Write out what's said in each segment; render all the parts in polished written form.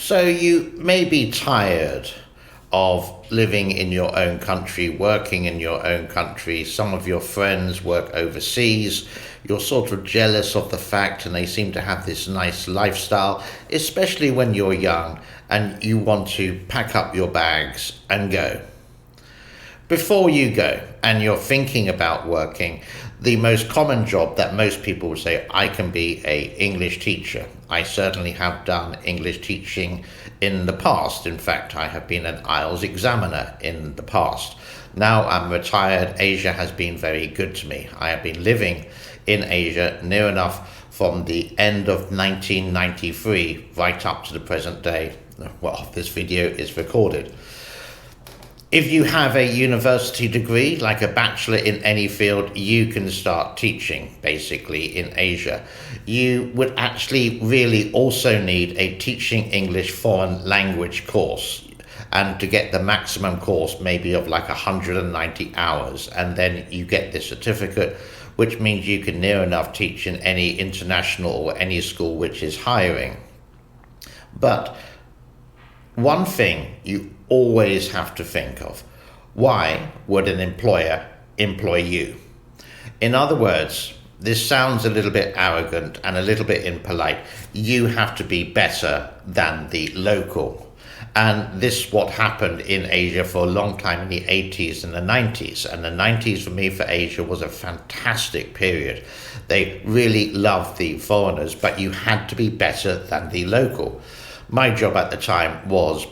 So you may be tired of living in your own country, working in your own country. Some of your friends work overseas. You're sort of jealous of the fact, and they seem to have this nice lifestyle, especially when you're young and you want to pack up your bags and go. Before you go and you're thinking about working, the most common job that most people would say, I can be an English teacher. I certainly have done English teaching in the past. In fact, I have been an IELTS examiner in the past. Now I'm retired. Asia has been very good to me. I have been living in Asia near enough from the end of 1993 right up to the present day. Well, this video is recorded. If you have a university degree, like a bachelor in any field, you can start teaching, basically, in Asia. You would actually really also need a teaching English foreign language course. And to get the maximum course, maybe of like 190 hours. And then you get this certificate, which means you can near enough teach in any international or any school which is hiring. But one thing you always have to think of: why would an employer employ you? In other words, this sounds a little bit arrogant and a little bit impolite. You have to be better than the local. And this is what happened in Asia for a long time in the 80s and the 90s. And the 90s for me, for Asia, was a fantastic period. They really loved the foreigners, but you had to be better than the local. My job at the time was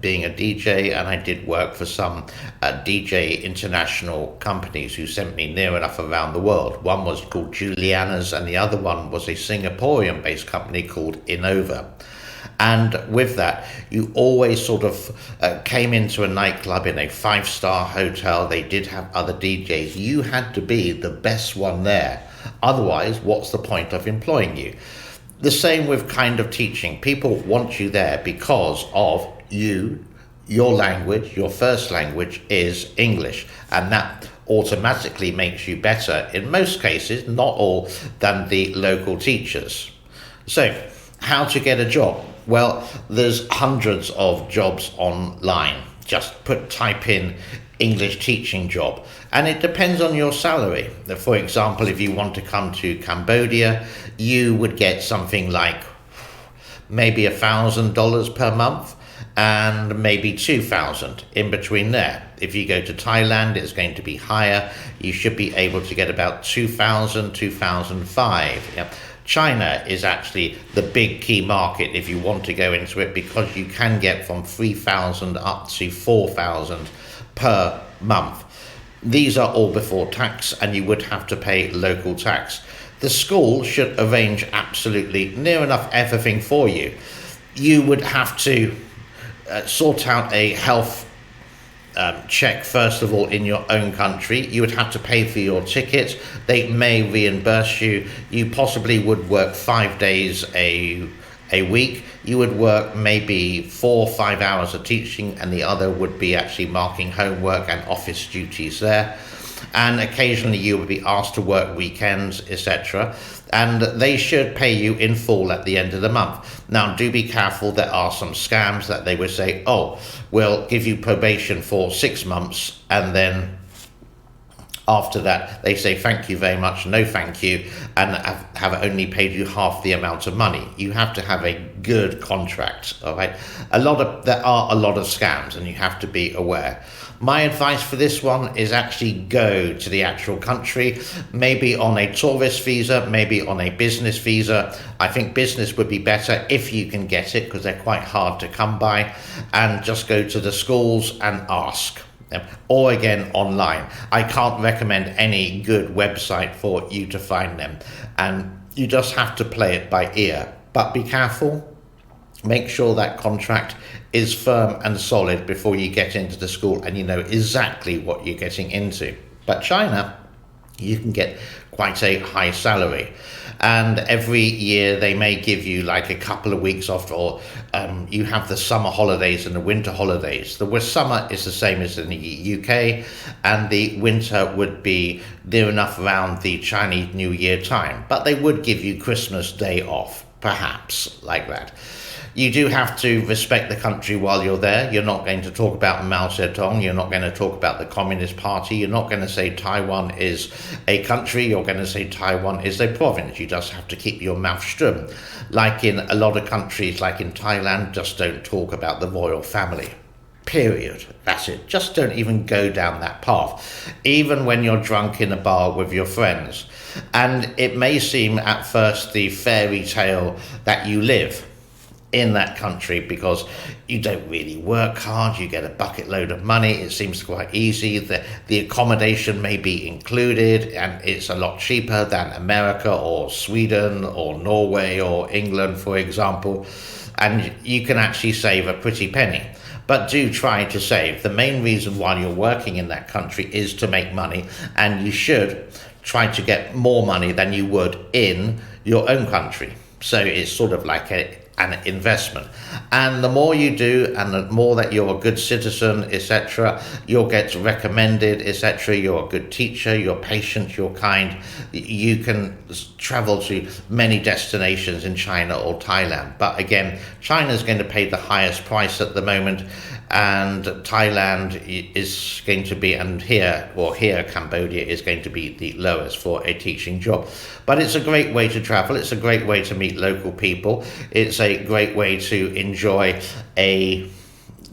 being a DJ, and I did work for some DJ international companies who sent me near enough around the world. One was called Juliana's, and the other one was a Singaporean-based company called Innova. And with that, you always sort of came into a nightclub in a 5-star hotel. They did have other DJs. You had to be the best one there. Otherwise, what's the point of employing you? The same with kind of teaching. People want you there because of you, your language, your first language is English. And that automatically makes you better, in most cases, not all, than the local teachers. So, how to get a job? Well, there's hundreds of jobs online. Just type in English teaching job, and it depends on your salary. For example, if you want to come to Cambodia, you would get something like maybe $1,000 per month, and maybe 2,000 in between there. If you go to Thailand, it's going to be higher. You should be able to get about 2,000, 2,005. Yeah. China is actually the big key market if you want to go into it, because you can get from 3,000 up to 4,000 per month. These are all before tax, and you would have to pay local tax. The school should arrange absolutely near enough everything for you. You would have to sort out a health check, first of all, in your own country. You would have to pay for your tickets. They may reimburse you. You possibly would work 5 days a week. You would work maybe 4 or 5 hours of teaching, and the other would be actually marking homework and office duties there. And occasionally you would be asked to work weekends, etc. And they should pay you in full at the end of the month. Now, do be careful. There are some scams that they would say, oh, we'll give you probation for 6 months, and then after that, they say, thank you very much, no thank you, and have only paid you half the amount of money. You have to have a good contract, all right? There are a lot of scams, and you have to be aware. My advice for this one is actually go to the actual country, maybe on a tourist visa, maybe on a business visa. I think business would be better if you can get it, because they're quite hard to come by, and just go to the schools and ask. Or again, online. I can't recommend any good website for you to find them, and you just have to play it by ear. But be careful. Make sure that contract is firm and solid before you get into the school, and you know exactly what you're getting into. But China, you can get quite a high salary, and every year they may give you like a couple of weeks off, or you have the summer holidays and the winter holidays. The summer is the same as in the UK, and the winter would be near enough around the Chinese New Year time, but they would give you Christmas Day off, perhaps, like that. You do have to respect the country while you're there. You're not going to talk about Mao Zedong. You're not going to talk about the Communist Party. You're not going to say Taiwan is a country. You're going to say Taiwan is a province. You just have to keep your mouth shut. Like in a lot of countries, like in Thailand, just don't talk about the royal family. Period. That's it. Just don't even go down that path, even when you're drunk in a bar with your friends. And it may seem at first the fairy tale that you live in that country because you don't really work hard, you get a bucket load of money, it seems quite easy, the accommodation may be included, and it's a lot cheaper than America or Sweden or Norway or England, for example, and you can actually save a pretty penny. But do try to save. The main reason why you're working in that country is to make money, and you should try to get more money than you would in your own country. So it's sort of like an investment. And the more you do, and the more that you're a good citizen, etc., you'll get recommended, etc., you're a good teacher, you're patient, you're kind, you can travel to many destinations in China or Thailand. But again, China's going to pay the highest price at the moment, and Thailand is going to be, and here Cambodia is going to be the lowest for a teaching job. But it's a great way to travel, it's a great way to meet local people, it's a great way to enjoy a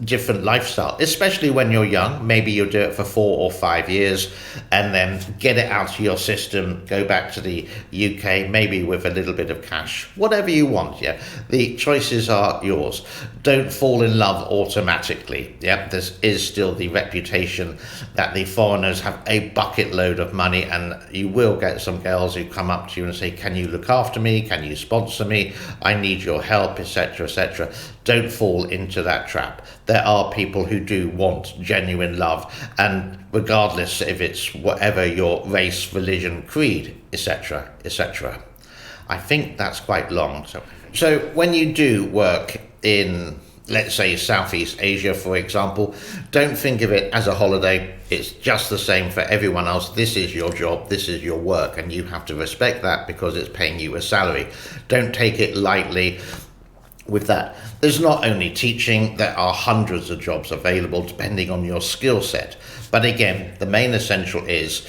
different lifestyle, especially when you're young. Maybe you'll do it for 4 or 5 years and then get it out of your system, go back to the UK, maybe with a little bit of cash, whatever you want. Yeah, the choices are yours. Don't fall in love automatically. Yeah, there is still the reputation that the foreigners have a bucket load of money, and you will get some girls who come up to you and say, can you look after me, can you sponsor me, I need your help, etc., etc. Don't fall into that trap. There are people who do want genuine love, and regardless if it's whatever your race, religion, creed, etc., etc. I think that's quite long. So when you do work in, let's say, Southeast Asia, for example, don't think of it as a holiday. It's just the same for everyone else. This is your job, this is your work, and you have to respect that because it's paying you a salary. Don't take it lightly. With that, there's not only teaching, there are hundreds of jobs available depending on your skill set. But again, the main essential is,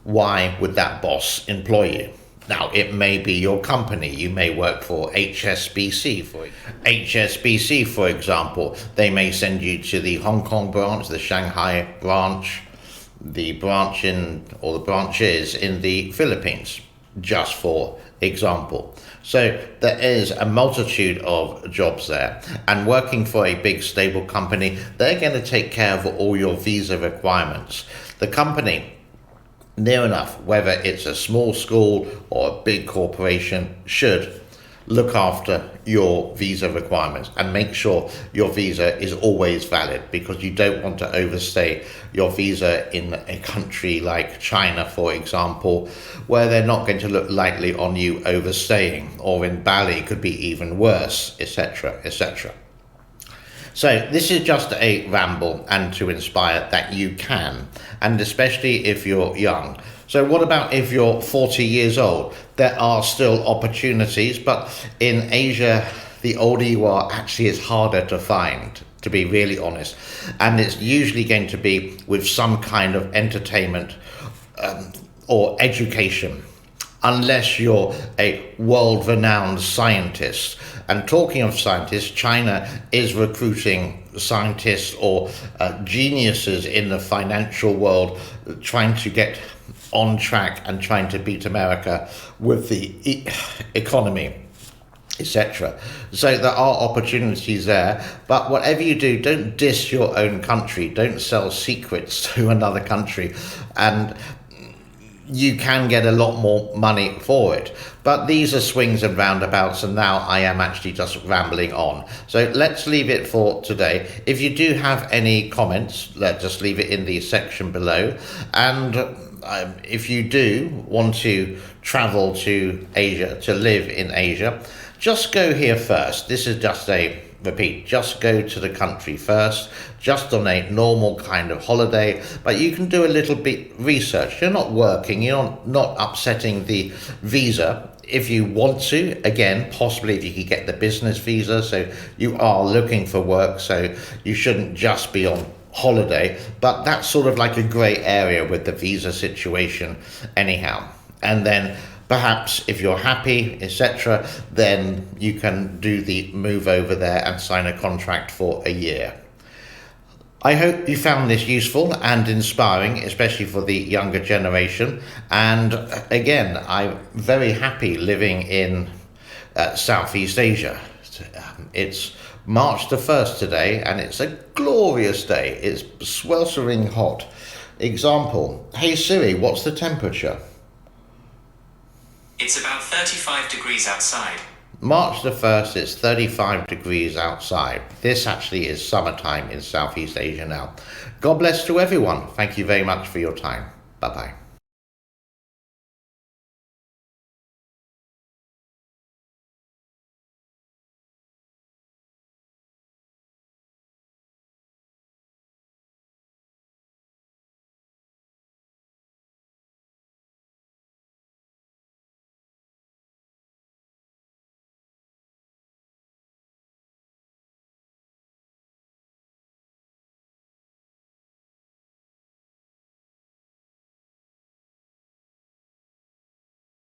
why would that boss employ you? Now, it may be your company. You may work for HSBC. HSBC, for example, they may send you to the Hong Kong branch, the Shanghai branch, the branches in the Philippines, just for example. So there is a multitude of jobs there, and working for a big stable company, they're going to take care of all your visa requirements. The company, near enough, whether it's a small school or a big corporation, should look after your visa requirements and make sure your visa is always valid, because you don't want to overstay your visa in a country like China, for example, where they're not going to look lightly on you overstaying, or in Bali could be even worse, etc., etc. So this is just a ramble and to inspire that you can, and especially if you're young. So what about if you're 40 years old? There are still opportunities, but in Asia, the older you are, actually it's harder to find, to be really honest. And it's usually going to be with some kind of entertainment or education, unless you're a world-renowned scientist. And talking of scientists, China is recruiting scientists or geniuses in the financial world, trying to get on track and trying to beat America with the economy, etc. So there are opportunities there, but whatever you do, don't diss your own country, don't sell secrets to another country, and you can get a lot more money for it. But these are swings and roundabouts, and now I am actually just rambling on. So let's leave it for today. If you do have any comments, let's just leave it in the section below. And if you do want to travel to Asia, to live in Asia, just go here first. This is just a repeat, just go to the country first, just on a normal kind of holiday, but you can do a little bit research. You're not working, you're not upsetting the visa if you want to, again, possibly if you could get the business visa, so you are looking for work, so you shouldn't just be on holiday, but that's sort of like a grey area with the visa situation anyhow. And then perhaps if you're happy, etc., then you can do the move over there and sign a contract for a year. I hope you found this useful and inspiring, especially for the younger generation. And again, I'm very happy living in Southeast Asia. It's March the 1st today, and it's a glorious day. It's sweltering hot. Example, hey Siri, what's the temperature? It's about 35 degrees outside. March the 1st, it's 35 degrees outside. This actually is summertime in Southeast Asia now. God bless to everyone. Thank you very much for your time. Bye-bye.